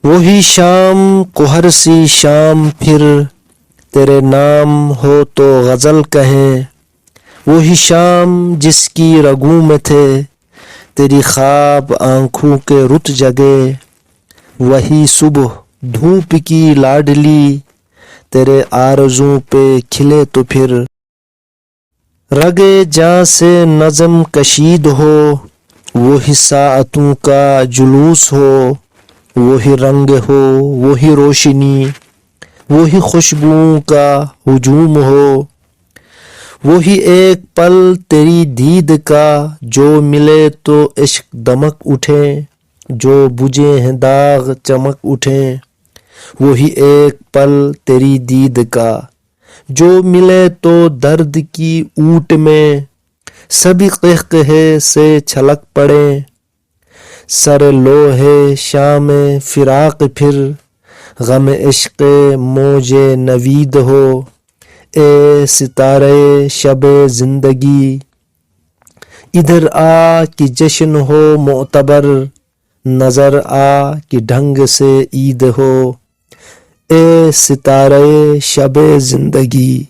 وہی شام کو ہر سی شام پھر تیرے نام ہو تو غزل کہیں، وہی شام جس کی رگوں میں تھے تیری خواب آنکھوں کے رت جگے، وہی صبح دھوپ کی لاڈلی تیرے آرزوں پہ کھلے تو پھر رگے جاں سے نظم کشید ہو، وہی ساعتوں کا جلوس ہو، وہی رنگ ہو وہی روشنی، وہی خوشبوؤں کا ہجوم ہو، وہی ایک پل تیری دید کا جو ملے تو عشق دمک اٹھے، جو بجھے ہیں داغ چمک اٹھیں، وہی ایک پل تیری دید کا جو ملے تو درد کی اوٹ میں سبھی قہقہے سے چھلک پڑیں، سر لوحے شام فراق پھر غم عشق موج نوید ہو، اے ستارے شب زندگی ادھر آ کہ جشن ہو معتبر، نظر آ کہ ڈھنگ سے عید ہو، اے ستارے شب زندگی۔